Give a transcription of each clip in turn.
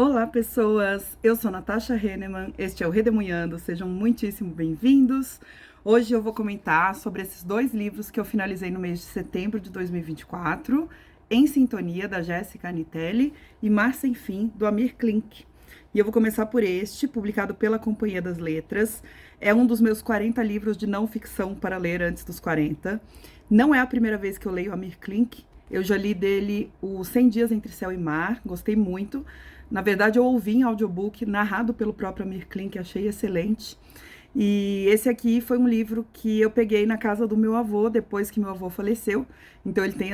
Olá, pessoas! Eu sou Natasha Henneman, este é o Redemunhando, sejam muitíssimo bem-vindos. Hoje eu vou comentar sobre esses dois livros que eu finalizei no mês de setembro de 2024, Em Sintonia, da Jéssica Anitelli, e Mar Sem Fim, do Amir Klink. E eu vou começar por este, publicado pela Companhia das Letras. É um dos meus 40 livros de não ficção para ler antes dos 40. Não é a primeira vez que eu leio Amir Klink. Eu já li dele o 100 Dias Entre Céu e Mar, gostei muito. Na verdade, eu ouvi em audiobook, narrado pelo próprio Amir Klink, achei excelente. E esse aqui foi um livro que eu peguei na casa do meu avô, depois que meu avô faleceu. Então ele tem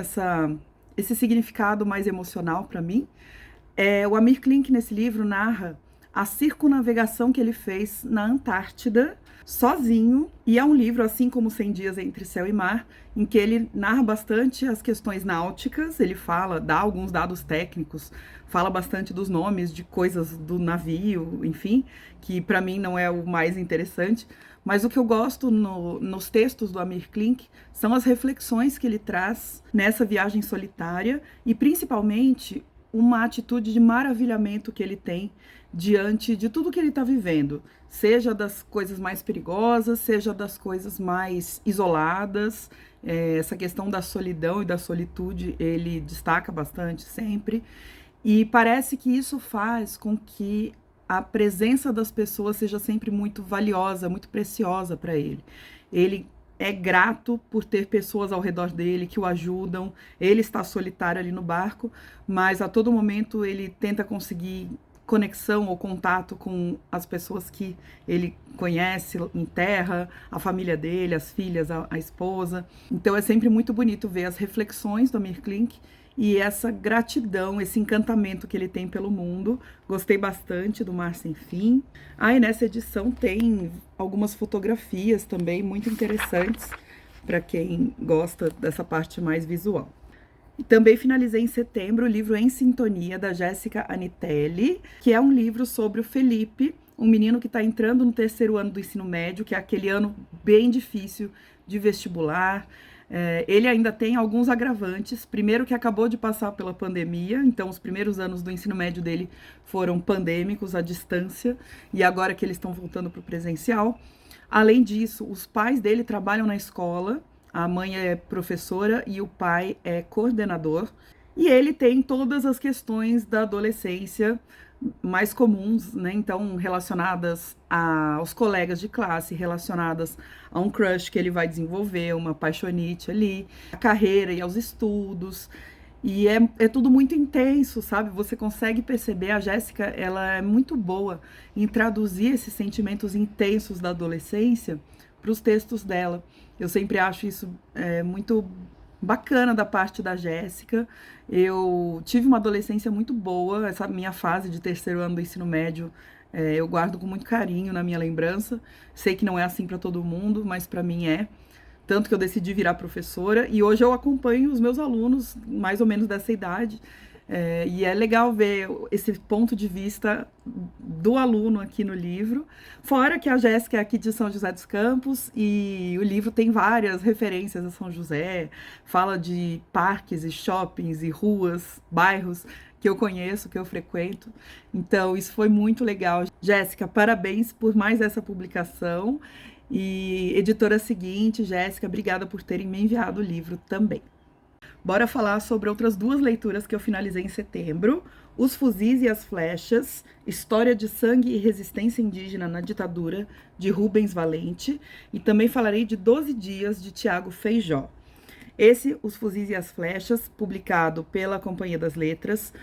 esse significado mais emocional para mim. O Amir Klink, nesse livro, narra a circunnavegação que ele fez na Antártida, sozinho, e é um livro, assim como 100 Dias Entre Céu e Mar, em que ele narra bastante as questões náuticas, ele dá alguns dados técnicos, fala bastante dos nomes de coisas do navio, enfim, que para mim não é o mais interessante, mas o que eu gosto nos textos do Amir Klink são as reflexões que ele traz nessa viagem solitária e principalmente uma atitude de maravilhamento que ele tem diante de tudo que ele está vivendo, seja das coisas mais perigosas, seja das coisas mais isoladas. Essa questão da solidão e da solitude ele destaca bastante sempre, e parece que isso faz com que a presença das pessoas seja sempre muito valiosa, muito preciosa para ele. Ele é grato por ter pessoas ao redor dele que o ajudam. Ele está solitário ali no barco, mas a todo momento ele tenta conseguir conexão ou contato com as pessoas que ele conhece em terra, a família dele, as filhas, a esposa. Então é sempre muito bonito ver as reflexões do Amir Klink e essa gratidão, esse encantamento que ele tem pelo mundo. Gostei bastante do Mar Sem Fim. E nessa edição tem algumas fotografias também muito interessantes para quem gosta dessa parte mais visual. E também finalizei em setembro o livro Em Sintonia, da Jéssica Anitelli, que é um livro sobre o Felipe, um menino que está entrando no terceiro ano do ensino médio, que é aquele ano bem difícil de vestibular. Ele ainda tem alguns agravantes. Primeiro, que acabou de passar pela pandemia, então os primeiros anos do ensino médio dele foram pandêmicos, à distância, e agora que eles estão voltando para o presencial. Além disso, os pais dele trabalham na escola, a mãe é professora e o pai é coordenador, e ele tem todas as questões da adolescência mais comuns, né? Então, relacionadas aos colegas de classe, relacionadas a um crush que ele vai desenvolver, uma paixonite ali, a carreira e aos estudos. E é tudo muito intenso, sabe? Você consegue perceber, a Jéssica, ela é muito boa em traduzir esses sentimentos intensos da adolescência para os textos dela. Eu sempre acho isso muito bacana da parte da Jéssica. Eu tive uma adolescência muito boa, essa minha fase de terceiro ano do ensino médio, eu guardo com muito carinho na minha lembrança. Sei que não é assim para todo mundo, mas para mim é. Tanto que eu decidi virar professora e hoje eu acompanho os meus alunos mais ou menos dessa idade. E é legal ver esse ponto de vista do aluno aqui no livro. Fora que a Jéssica é aqui de São José dos Campos e o livro tem várias referências a São José, fala de parques e shoppings e ruas, bairros que eu conheço, que eu frequento. Então, isso foi muito legal. Jéssica, parabéns por mais essa publicação. E editora seguinte, Jéssica, obrigada por terem me enviado o livro também. Bora falar sobre outras duas leituras que eu finalizei em setembro. Os Fuzis e as Flechas, História de Sangue e Resistência Indígena na Ditadura, de Rubens Valente. E também falarei de 12 Dias, de Tiago Feijó. Esse, Os Fuzis e as Flechas, publicado pela Companhia das Letras,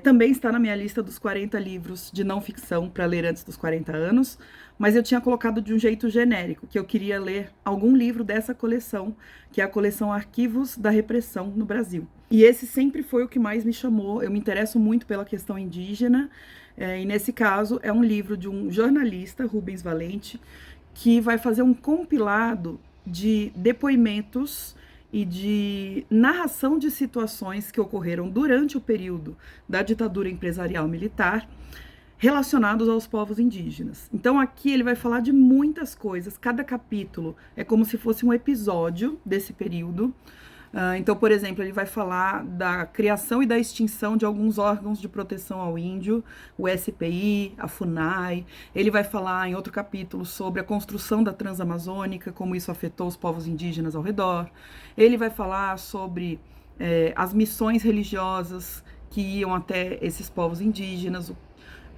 também está na minha lista dos 40 livros de não ficção para ler antes dos 40 anos, mas eu tinha colocado de um jeito genérico, que eu queria ler algum livro dessa coleção, que é a coleção Arquivos da Repressão no Brasil. E esse sempre foi o que mais me chamou. Eu me interesso muito pela questão indígena, e nesse caso é um livro de um jornalista, Rubens Valente, que vai fazer um compilado de depoimentos e de narração de situações que ocorreram durante o período da ditadura empresarial militar relacionados aos povos indígenas. Então aqui ele vai falar de muitas coisas, cada capítulo é como se fosse um episódio desse período, Então, por exemplo, ele vai falar da criação e da extinção de alguns órgãos de proteção ao índio, o SPI, a FUNAI. Ele vai falar em outro capítulo sobre a construção da Transamazônica, como isso afetou os povos indígenas ao redor. Ele vai falar sobre as missões religiosas que iam até esses povos indígenas,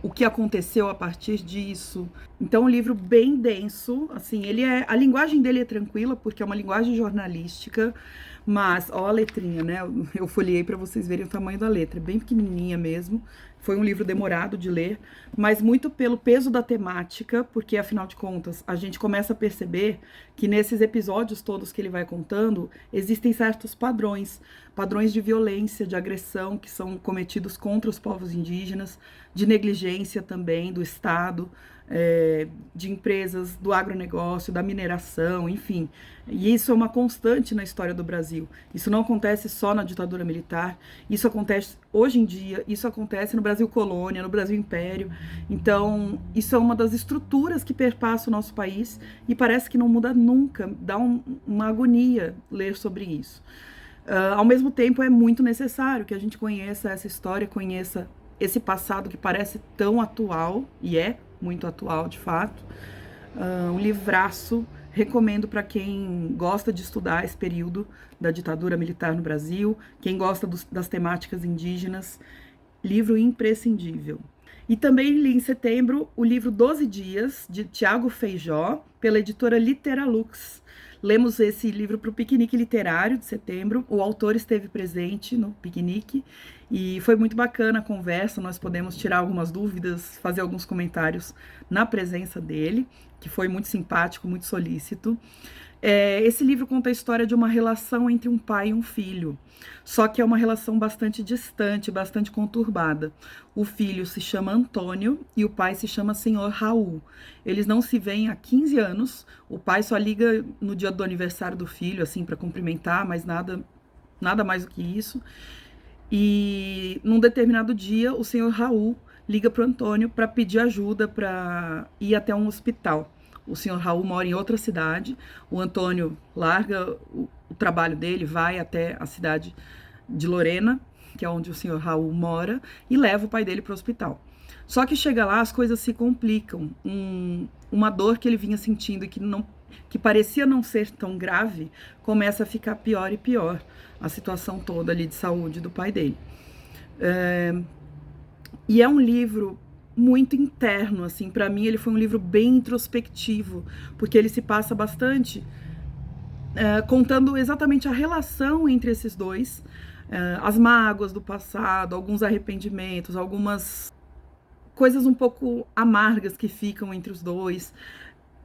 o que aconteceu a partir disso. Então, um livro bem denso, assim, a linguagem dele é tranquila, porque é uma linguagem jornalística, mas, ó a letrinha, né, eu folhei para vocês verem o tamanho da letra, bem pequenininha mesmo. Foi um livro demorado de ler, mas muito pelo peso da temática, porque, afinal de contas, a gente começa a perceber que nesses episódios todos que ele vai contando, existem certos padrões de violência, de agressão que são cometidos contra os povos indígenas, de negligência também do Estado, de empresas do agronegócio, da mineração, enfim. E isso é uma constante na história do Brasil. Isso não acontece só na ditadura militar, isso acontece hoje em dia, isso acontece no Brasil colônia, no Brasil império. Então, isso é uma das estruturas que perpassa o nosso país e parece que não muda nunca, dá uma agonia ler sobre isso. Ao mesmo tempo, é muito necessário que a gente conheça essa história, conheça esse passado que parece tão atual, e é muito atual, de fato. Um livraço, recomendo para quem gosta de estudar esse período da ditadura militar no Brasil, quem gosta das temáticas indígenas, livro imprescindível. E também li em setembro o livro 12 Dias, de Tiago Feijó, pela editora Literalux. Lemos esse livro para o piquenique literário de setembro. O autor esteve presente no piquenique e foi muito bacana a conversa. Nós podemos tirar algumas dúvidas, fazer alguns comentários na presença dele, que foi muito simpático, muito solícito. Esse livro conta a história de uma relação entre um pai e um filho, só que é uma relação bastante distante, bastante conturbada. O filho se chama Antônio e o pai se chama Senhor Raul. Eles não se veem há 15 anos, o pai só liga no dia do aniversário do filho, assim, para cumprimentar, mas nada mais do que isso. E num determinado dia, o Senhor Raul liga para o Antônio para pedir ajuda para ir até um hospital. O senhor Raul mora em outra cidade, o Antônio larga o trabalho dele, vai até a cidade de Lorena, que é onde o senhor Raul mora, e leva o pai dele para o hospital. Só que chega lá, as coisas se complicam. Uma dor que ele vinha sentindo e que parecia não ser tão grave, começa a ficar pior e pior, a situação toda ali de saúde do pai dele. E é um livro muito interno, assim, para mim ele foi um livro bem introspectivo, porque ele se passa bastante contando exatamente a relação entre esses dois, as mágoas do passado, alguns arrependimentos, algumas coisas um pouco amargas que ficam entre os dois,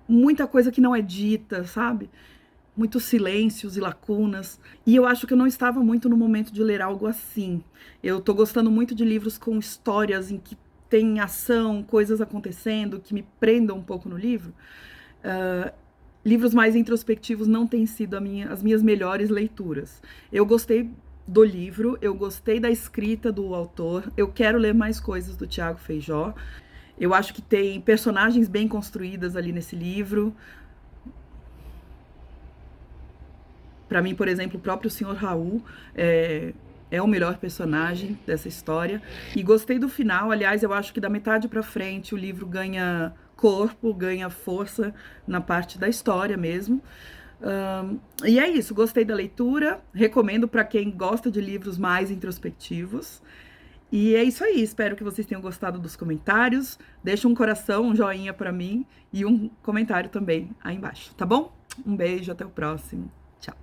muita coisa que não é dita, sabe? Muitos silêncios e lacunas, e eu acho que eu não estava muito no momento de ler algo assim. Eu tô gostando muito de livros com histórias em que tem ação, coisas acontecendo, que me prendam um pouco no livro. Livros mais introspectivos não têm sido as minhas melhores leituras. Eu gostei do livro, eu gostei da escrita do autor, eu quero ler mais coisas do Tiago Feijó. Eu acho que tem personagens bem construídas ali nesse livro. Para mim, por exemplo, o próprio Senhor Raul é o melhor personagem dessa história. E gostei do final, aliás, eu acho que da metade para frente o livro ganha corpo, ganha força na parte da história mesmo. E é isso, gostei da leitura, recomendo para quem gosta de livros mais introspectivos. E é isso aí, espero que vocês tenham gostado dos comentários. Deixa um coração, um joinha para mim e um comentário também aí embaixo, tá bom? Um beijo, até o próximo. Tchau.